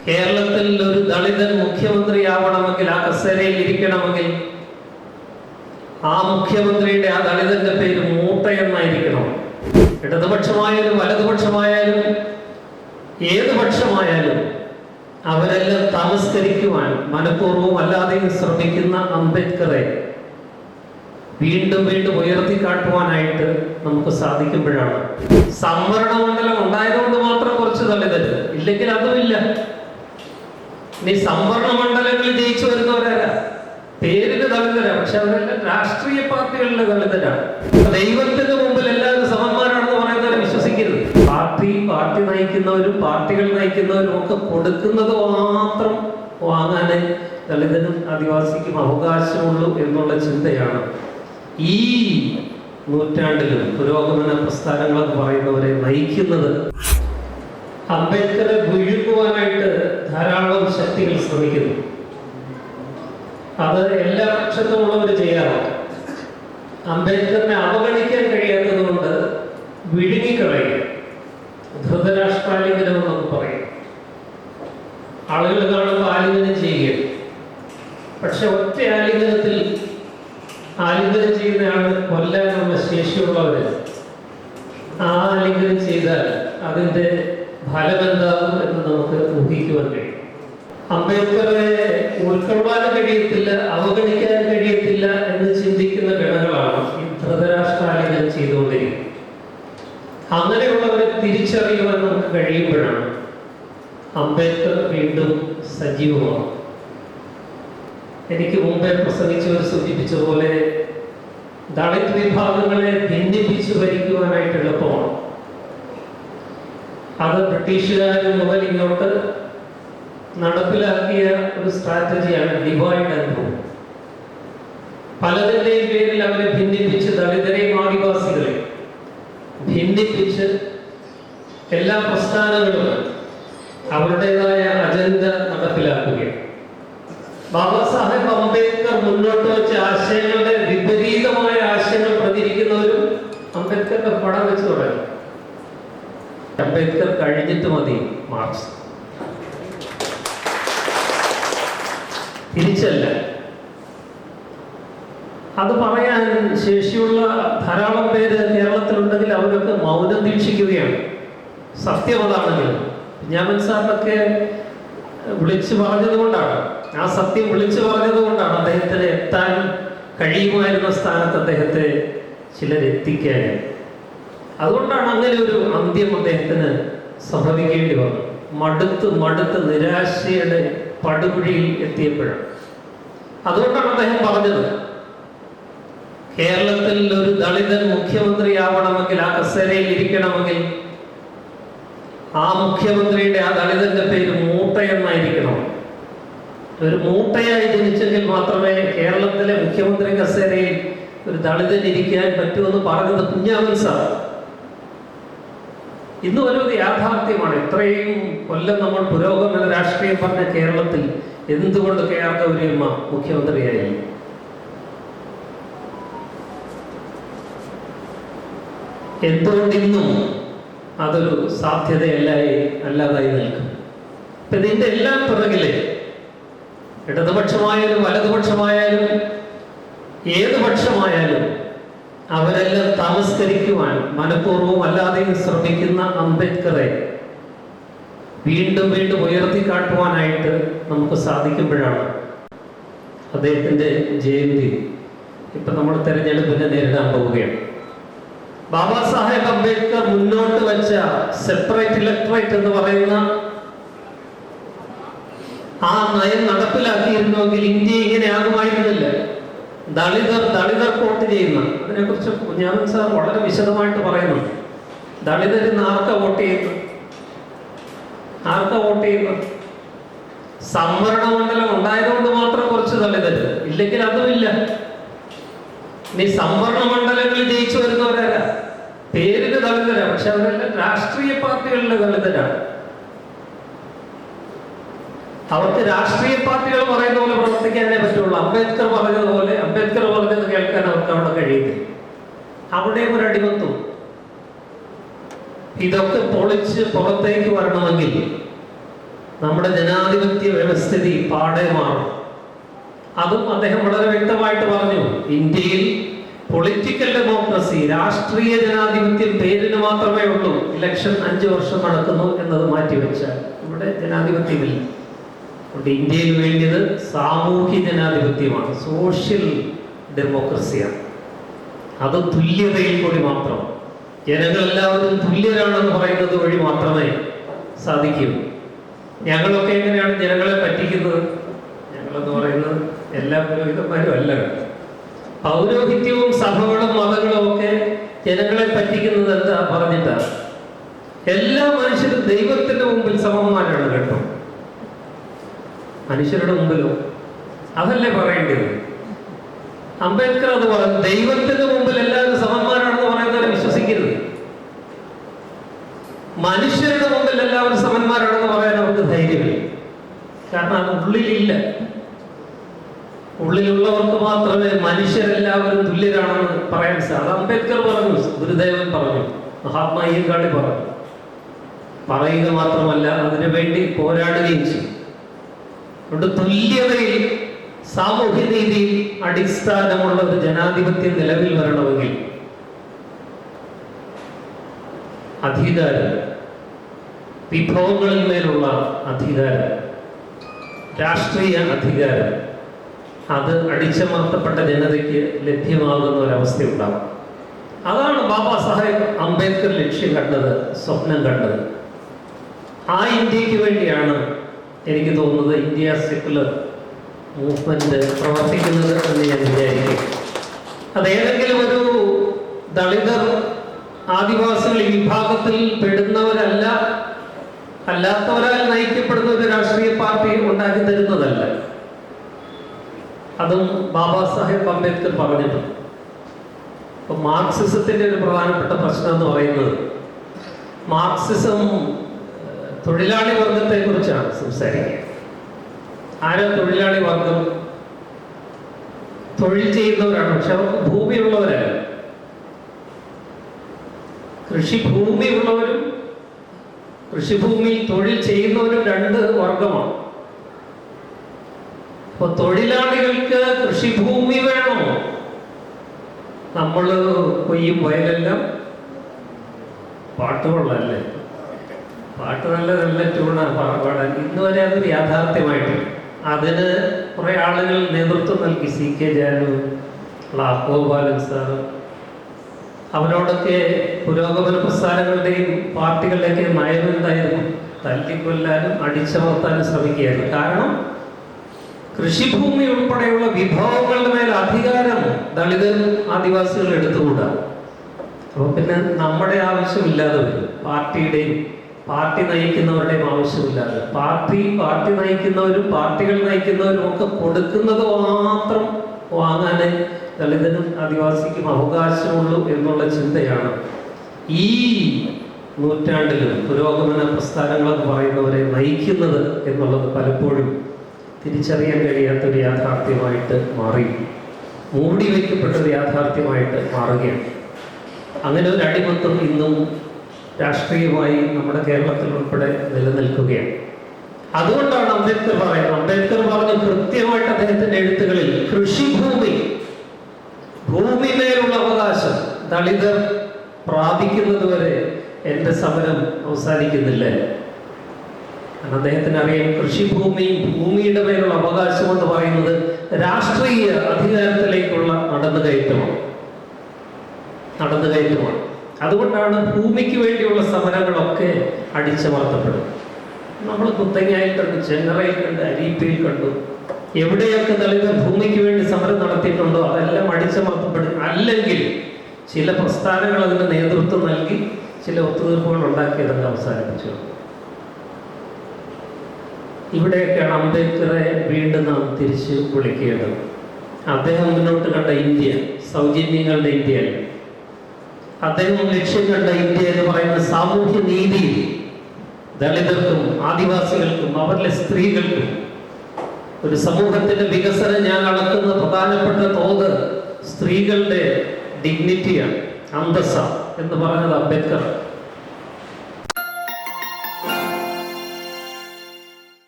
കേരളത്തിൽ ഒരു ദളിതൻ മുഖ്യമന്ത്രിയാവണമെങ്കിൽ, ആ കസേരയിൽ ഇരിക്കണമെങ്കിൽ, ആ മുഖ്യമന്ത്രിയുടെ ആ ദളിതന്റെ പേര് മൂട്ടയെന്നായിരിക്കണം. ഇടതുപക്ഷമായാലും വലതുപക്ഷമായാലും ഏത് പക്ഷമായാലും അവരെല്ലാം തമസ്കരിക്കുവാൻ മനഃപൂർവ്വം അല്ലാതെയും ശ്രമിക്കുന്ന അംബേദ്കറെ വീണ്ടും വീണ്ടും ഉയർത്തിക്കാട്ടുവാനായിട്ട് നമുക്ക് സാധിക്കുമ്പോഴാണ്. സംവരണ മണ്ഡലം ഉണ്ടായതുകൊണ്ട് മാത്രം കുറച്ച് ദളിതര്, ഇല്ലെങ്കിൽ അതുമില്ല. ഇനി സംവരണ മണ്ഡലങ്ങളിൽ ജയിച്ചു വരുന്നവരല്ല, പേരിന് ദളിതരാ, പക്ഷെ അവരെല്ലാം രാഷ്ട്രീയ പാർട്ടികളിലെ ദളിതരാണ്. ദൈവത്തിന് മുമ്പിൽ എല്ലാവരും സമന്മാരാണെന്ന് പറയുന്നവരെ വിശ്വസിക്കരുത്. പാർട്ടി നയിക്കുന്നവരും പാർട്ടികൾ നയിക്കുന്നവരും ഒക്കെ കൊടുക്കുന്നത് മാത്രം വാങ്ങാനേ ദളിതനും ആദിവാസിക്കും അവകാശമുള്ളൂ എന്നുള്ള ചിന്തയാണ് ഈ നൂറ്റാണ്ടിലും പുരോഗമന പ്രസ്ഥാനങ്ങളെന്ന് പറയുന്നവരെ നയിക്കുന്നത്. അംബേദ്കറെ വിഴുങ്ങുവാനായിട്ട് ധാരാളം ശക്തികൾ ശ്രമിക്കുന്നു. അത് എല്ലാ പക്ഷത്തുമുള്ളവർ ചെയ്യാറുണ്ട്. അംബേദ്കറിനെ അവഗണിക്കാൻ കഴിയാത്തത് കൊണ്ട് വിഴുങ്ങിക്കളയും. ധൃതരാഷ്ട്രാലിംഗനം എന്നൊക്കെ പറയും. ആളുകൾ കാണുമ്പോൾ ആലിംഗനം ചെയ്യുക, പക്ഷെ ഒറ്റ ആലിംഗനത്തിൽ ആലിംഗനം ചെയ്യുന്നയാൾ കൊല്ലാനുള്ള ശേഷിയുള്ളവര് ആ ആലിംഗനം ചെയ്താൽ അതിന്റെ ഫലമെന്താകും എന്ന് നമുക്ക് ഊഹിക്കുവാൻ കഴിയും. അംബേദ്കറെ ഉൾക്കൊള്ളാൻ കഴിയത്തില്ല, അവഗണിക്കാൻ കഴിയത്തില്ല എന്ന് ചിന്തിക്കുന്ന ഗണങ്ങളാണ് ഈ ധൃതരാഷ്ട്രാലിംഗനം ചെയ്തുകൊണ്ടിരിക്കുന്നത്. അങ്ങനെയുള്ളവരെ തിരിച്ചറിയുവാൻ നമുക്ക് കഴിയുമ്പോഴാണ് അംബേദ്കർ വീണ്ടും സജീവമാകും. എനിക്ക് മുമ്പേ പ്രസംഗിച്ചവർ സൂചിപ്പിച്ച പോലെ ദളിത് വിഭാഗങ്ങളെ ഭിന്നിപ്പിച്ച് ഭരിക്കുവാനായിട്ട് എളുപ്പമാണ്. അത് ബ്രിട്ടീഷുകാർ മുതൽ ഇങ്ങോട്ട് നടപ്പിലാക്കിയ ഒരു സ്ട്രാറ്റജിയാണ് ഡിവൈഡ് ആൻഡ് റൂൾ. പലതിൻ്റെയും പേരിൽ അവരെ ഭിന്നിപ്പിച്ച്, ദളിതരെയും ആദിവാസികളെയും ഭിന്നിപ്പിച്ച് എല്ലാ പ്രസ്ഥാനങ്ങളും അവരുടേതായ അജണ്ട നടപ്പിലാക്കുകയാണ്. ബാബാ സാഹേബ് അംബേദ്കർ മുന്നോട്ട് വെച്ച ആശയങ്ങളുടെ വിപരീതമായ ആശയങ്ങൾ പ്രചരിക്കുന്നവരും അംബേദ്കറുടെ പടം വെച്ച് തുടങ്ങി. അംബേദ്കർ കഴിഞ്ഞിട്ട് മതി മാർക്സ്, തിരിച്ചല്ല. അത് പറയാൻ ശേഷിയുള്ള ധാരാളം പേര് കേരളത്തിലുണ്ടെങ്കിൽ അവരൊക്കെ മൗനം ദീക്ഷിക്കുകയാണ്. സത്യം അതാണെങ്കിൽ കുഞ്ഞാമൻ സാറിനൊക്കെ വിളിച്ചു പറഞ്ഞത് കൊണ്ടാണ്, ആ സത്യം വിളിച്ചു പറഞ്ഞത് കൊണ്ടാണ് അദ്ദേഹത്തിന് എത്താൻ കഴിയുമായിരുന്ന സ്ഥാനത്ത് അദ്ദേഹത്തെ ചിലരെത്തിക്കാൻ. അതുകൊണ്ടാണ് അങ്ങനെ ഒരു അന്ത്യം അദ്ദേഹത്തിന് സംഭവിക്കേണ്ടി വന്നത്. മടുത്ത് നിരാശയുടെ പടുകുഴിയിൽ എത്തിയപ്പോഴാണ്. അതുകൊണ്ടാണ് അദ്ദേഹം പറഞ്ഞത്, കേരളത്തിൽ ഒരു ദളിതൻ മുഖ്യമന്ത്രിയാവണമെങ്കിൽ, ആ കസേരയിൽ ഇരിക്കണമെങ്കിൽ, ആ മുഖ്യമന്ത്രിയുടെ ആ ദളിതന്റെ പേര് മൂട്ടയെന്നായിരിക്കണം. ഒരു മൂട്ടയായി ജനിച്ചെങ്കിൽ മാത്രമേ കേരളത്തിലെ മുഖ്യമന്ത്രി കസേരയിൽ ഒരു ദളിതൻ ഇരിക്കാൻ പറ്റുമെന്ന് പറഞ്ഞത് കുഞ്ഞാമൻ സാർ. ഇന്ന് ഒരു യാഥാർത്ഥ്യമാണ്. ഇത്രയും കൊല്ലം നമ്മൾ പുരോഗമന രാഷ്ട്രീയം പറഞ്ഞ കേരളത്തിൽ എന്തുകൊണ്ട് KR ഗൗരിയമ്മ മുഖ്യമന്ത്രിയായി? എന്തുകൊണ്ടിന്നും അതൊരു സാധ്യതയല്ലാതായി നിൽക്കും. ഇതിന്റെ എല്ലാം പിറകില് ഇടതുപക്ഷമായാലും വലതുപക്ഷമായാലും ഏത് പക്ഷമായാലും അവരെല്ലാം തമസ്കരിക്കുവാൻ മനഃപൂർവ്വം അല്ലാതെയും ശ്രമിക്കുന്ന അംബേദ്കറെ വീണ്ടും വീണ്ടും ഉയർത്തിക്കാട്ടുവാനായിട്ട് നമുക്ക് സാധിക്കുമ്പോഴാണ് അദ്ദേഹത്തിന്റെ ജയന്തി ഇപ്പൊ നമ്മൾ തെരഞ്ഞെടുപ്പിനെ നേരിടാൻ പോവുകയാണ്. ബാബാ സാഹേബ് അംബേദ്കർ മുന്നോട്ട് വെച്ച സെപ്പറേറ്റ് ഇലക്ടറേറ്റ് എന്ന് പറയുന്ന ആ നയം നടപ്പിലാക്കിയിരുന്നുവെങ്കിൽ ഇന്ത്യ ഇങ്ങനെ ആകുമായിരുന്നില്ല. ദളിതർ വോട്ട് ചെയ്യുന്ന, അതിനെക്കുറിച്ച് കുഞ്ഞാമൻ സാർ വളരെ വിശദമായിട്ട് പറയുന്നുണ്ട്. ദളിതരിന്ന് ആർക്കാ വോട്ട് ചെയ്യുന്നത്? സംവരണ മണ്ഡലം ഉണ്ടായതുകൊണ്ട് മാത്രം കുറച്ച് ദളിതര്, ഇല്ലെങ്കിൽ അതുമില്ല. ഇനി സംവരണ മണ്ഡലങ്ങളിൽ ജയിച്ചു വരുന്നവരല്ല, പേരിന് ദളിതരാ, പക്ഷെ അവരെല്ലാം രാഷ്ട്രീയ പാർട്ടികളിലെ ദളിതരാണ്. അവർക്ക് രാഷ്ട്രീയ പാർട്ടികൾ പറയുന്ന പോലെ പ്രവർത്തിക്കാനേ പറ്റുള്ളൂ. അംബേദ്കർ പറഞ്ഞത് കേൾക്കാൻ അവർക്ക് അവിടെ കഴിയുന്നില്ല. അവിടെയും ഒരു അടിമത്വം. ഇതൊക്കെ പൊളിച്ച് പുറത്തേക്ക് വരണമെങ്കിൽ നമ്മുടെ ജനാധിപത്യ വ്യവസ്ഥിതി പാടെ മാറും. അതും അദ്ദേഹം വളരെ വ്യക്തമായിട്ട് പറഞ്ഞു. ഇന്ത്യയിൽ പൊളിറ്റിക്കൽ ഡെമോക്രസി, രാഷ്ട്രീയ ജനാധിപത്യം പേരിന് മാത്രമേ ഉള്ളൂ. ഇലക്ഷൻ 5 വർഷം നടക്കുന്നു എന്നത് മാറ്റിവെച്ചാൽ ഇവിടെ ജനാധിപത്യമില്ല. അതുകൊണ്ട് ഇന്ത്യയിൽ വേണ്ടിയത് സാമൂഹ്യ ജനാധിപത്യമാണ്, സോഷ്യൽ ഡെമോക്രസിയാണ്. അത് തുല്യതയിൽ കൂടി മാത്രം, ജനങ്ങളെല്ലാവരും തുല്യരാണെന്ന് പറയുന്നത് വഴി മാത്രമേ സാധിക്കൂ. ഞങ്ങളൊക്കെ എങ്ങനെയാണ് ജനങ്ങളെ പറ്റിക്കുന്നത്? ഞങ്ങളെന്ന് പറയുന്നത് എല്ലാ പുരോഹിതന്മാരും അല്ല. പൗരോഹിത്യവും സഭകളും മതങ്ങളും ഒക്കെ ജനങ്ങളെ പറ്റിക്കുന്നത് എന്താ പറഞ്ഞിട്ടാണ്? എല്ലാ മനുഷ്യരും ദൈവത്തിന്റെ മുമ്പിൽ സമന്മാരാണ് കേട്ടോ. മനുഷ്യരുടെ മുമ്പിലോ അതല്ലേ പറയേണ്ടത്? അംബേദ്കർ അത് പറഞ്ഞു. ദൈവത്തിന്റെ മുമ്പിൽ എല്ലാവരും സമന്മാരാണെന്ന് പറയുന്നവരെ വിശ്വസിക്കരുത്. മനുഷ്യരുടെ മുമ്പിൽ എല്ലാവരും സമന്മാരാണെന്ന് പറയാൻ അവർക്ക് ധൈര്യമില്ല. കാരണം അത് ഉള്ളിലില്ല. ഉള്ളിലുള്ളവർക്ക് മാത്രമേ മനുഷ്യരെല്ലാവരും തുല്യരാണെന്ന് പറയാൻ സാധിക്കും. അംബേദ്കർ പറഞ്ഞു, ഗുരുദേവൻ പറഞ്ഞു, മഹാത്മാ അയ്യങ്കാളി പറഞ്ഞു. പറയുക മാത്രമല്ല, അതിനു വേണ്ടി പോരാടുകയും ചെയ്യും. അതുകൊണ്ട് തുല്യതയിൽ, സാമൂഹ്യനീതിയിൽ അടിസ്ഥാനമുള്ള ഒരു ജനാധിപത്യം നിലവിൽ വരണമെങ്കിൽ അധികാരം, വിഭവങ്ങളിൽ മേലുള്ള അധികാരം, രാഷ്ട്രീയ അധികാരം, അത് അടിച്ചമർത്തപ്പെട്ട ജനതയ്ക്ക് ലഭ്യമാകുന്ന ഒരവസ്ഥയുണ്ടാകും. അതാണ് ബാബാ സാഹേബ് അംബേദ്കർ ലക്ഷ്യം കണ്ടത്, സ്വപ്നം കണ്ടത്. ആ ഇന്ത്യക്ക് വേണ്ടിയാണ് എനിക്ക് തോന്നുന്നത് ഇന്ത്യ സെക്കുലർ മൂവ്മെന്റ് പ്രവർത്തിക്കുന്നത് എന്ന് ഞാൻ വിചാരിക്കും. അതേതെങ്കിലും ഒരു ദളിതർ, ആദിവാസികൾ ഈ വിഭാഗത്തിൽ പെടുന്നവരല്ല, അല്ലാത്തവരാൽ നയിക്കപ്പെടുന്ന ഒരു രാഷ്ട്രീയ പാർട്ടി ഉണ്ടാക്കി തരുന്നതല്ല. അതും ബാബാ സാഹേബ് അംബേദ്കർ പറഞ്ഞിട്ടുണ്ട്. ഇപ്പൊ മാർക്സിസത്തിന്റെ ഒരു പ്രധാനപ്പെട്ട പ്രശ്നം എന്ന് പറയുന്നത്, മാർക്സിസം തൊഴിലാളി വർഗത്തെ കുറിച്ചാണ് സംസാരിക്കുക. ആരാ തൊഴിലാളി വർഗം? തൊഴിൽ ചെയ്യുന്നവരാണ്, പക്ഷെ അവർക്ക് ഭൂമിയുള്ളവരല്ല. കൃഷിഭൂമിയുള്ളവരും കൃഷിഭൂമിയിൽ തൊഴിൽ ചെയ്യുന്നവരും 2 വർഗമാണ്. അപ്പൊ തൊഴിലാളികൾക്ക് കൃഷിഭൂമി വേണോ? നമ്മൾ കൊയ്യും വയലെല്ലാം പാട്ടുകൊള്ളല്ലേ, പാട്ട് നല്ല നല്ല ട്യൂണാണ് പാടാൻ. ഇന്ന് വരെ അതൊരു യാഥാർത്ഥ്യമായിട്ട് അതിന് കുറെ ആളുകൾ നേതൃത്വം നൽകി. CK ജാനു, ഗോപാലൻ സാറ്, അവരോടൊക്കെ പുരോഗമന പ്രസ്ഥാനങ്ങളുടെയും പാർട്ടികളുടെയൊക്കെ നയം എന്തായിരുന്നു? തല്ലിക്കൊല്ലാനും അടിച്ചമർത്താനും ശ്രമിക്കുകയായിരുന്നു. കാരണം കൃഷിഭൂമി ഉൾപ്പെടെയുള്ള വിഭവങ്ങളുടെ മേൽ അധികാരം ദളിതരും ആദിവാസികളും എടുത്തുകൂടാ. അപ്പോൾ പിന്നെ നമ്മുടെ ആവശ്യമില്ലാതെ വരും, പാർട്ടിയുടെയും പാർട്ടി നയിക്കുന്നവരുടെയും ആവശ്യമില്ലാതെ. പാർട്ടി നയിക്കുന്നവരും പാർട്ടികൾ നയിക്കുന്നവരും ഒക്കെ കൊടുക്കുന്നത് മാത്രം വാങ്ങാനേ ദളിതനും ആദിവാസിക്കും അവകാശമുള്ളൂ എന്നുള്ള ചിന്തയാണ് ഈ നൂറ്റാണ്ടിലും പുരോഗമന പ്രസ്ഥാനങ്ങളെന്ന് പറയുന്നവരെ നയിക്കുന്നത് എന്നുള്ളത് പലപ്പോഴും തിരിച്ചറിയാൻ കഴിയാത്തൊരു യാഥാർത്ഥ്യമായിട്ട് മാറി, മൂടി വയ്ക്കപ്പെട്ടൊരു യാഥാർത്ഥ്യമായിട്ട് മാറുകയാണ്. അങ്ങനെ ഒരു അടിമത്തം ഇന്നും രാഷ്ട്രീയമായി നമ്മുടെ കേരളത്തിൽ ഉൾപ്പെടെ നിലനിൽക്കുകയാണ്. അതുകൊണ്ടാണ് അംബേദ്കർ പറയുന്നത്. അംബേദ്കർ പറഞ്ഞു കൃത്യമായിട്ട് അദ്ദേഹത്തിന്റെ എഴുത്തുകളിൽ, കൃഷിഭൂമി, ഭൂമിമേലുള്ള അവകാശം ദളിതർ പ്രാപിക്കുന്നത് വരെ എന്റെ സമരം അവസാനിക്കുന്നില്ല. കാരണം അദ്ദേഹത്തിന് അറിയാം, കൃഷിഭൂമിയും ഭൂമിയുടെ മേലുള്ള അവകാശം എന്ന് പറയുന്നത് രാഷ്ട്രീയ അധികാരത്തിലേക്കുള്ള നടന്നുകയറ്റമാണ്. അതുകൊണ്ടാണ് ഭൂമിക്ക് വേണ്ടിയുള്ള സമരങ്ങളൊക്കെ അടിച്ചമർത്തപ്പെടും. നമ്മൾ കുത്തങ്ങയിൽ കണ്ടു, ചെങ്ങറയിൽ കണ്ടു, അരീപ്പയിൽ കണ്ടു. എവിടെയൊക്കെ ദളിതർ ഭൂമിക്ക് വേണ്ടി സമരം നടത്തിയിട്ടുണ്ടോ അതെല്ലാം അടിച്ചമർത്തപ്പെടും. അല്ലെങ്കിൽ ചില പ്രസ്ഥാനങ്ങൾ അതിന് നേതൃത്വം നൽകി ചില ഒത്തുതീർപ്പുകൾ ഉണ്ടാക്കി അതങ്ങ് അവസാനിപ്പിച്ചു. ഇവിടെയൊക്കെയാണ് അംബേദ്കറെ വീണ്ടും നാം തിരിച്ചു വിളിക്കേണ്ടത്. അദ്ദേഹം മുന്നോട്ട് കണ്ട ഇന്ത്യ സൗജന്യങ്ങളുടെ ഇന്ത്യയല്ല. അദ്ദേഹം ലക്ഷ്യം കണ്ട ഇന്ത്യ എന്ന് പറയുന്ന സാമൂഹ്യ നീതിയിൽ ദളിതർക്കും ആദിവാസികൾക്കും അവരിലെ സ്ത്രീകൾക്കും ഒരു സമൂഹത്തിന്റെ വികസനം ഞാൻ അളക്കുന്ന പ്രധാനപ്പെട്ട തോത് സ്ത്രീകളുടെ ഡിഗ്നിറ്റിയാണ്, അന്തസ്സ എന്ന് പറഞ്ഞത് അംബേദ്കർ.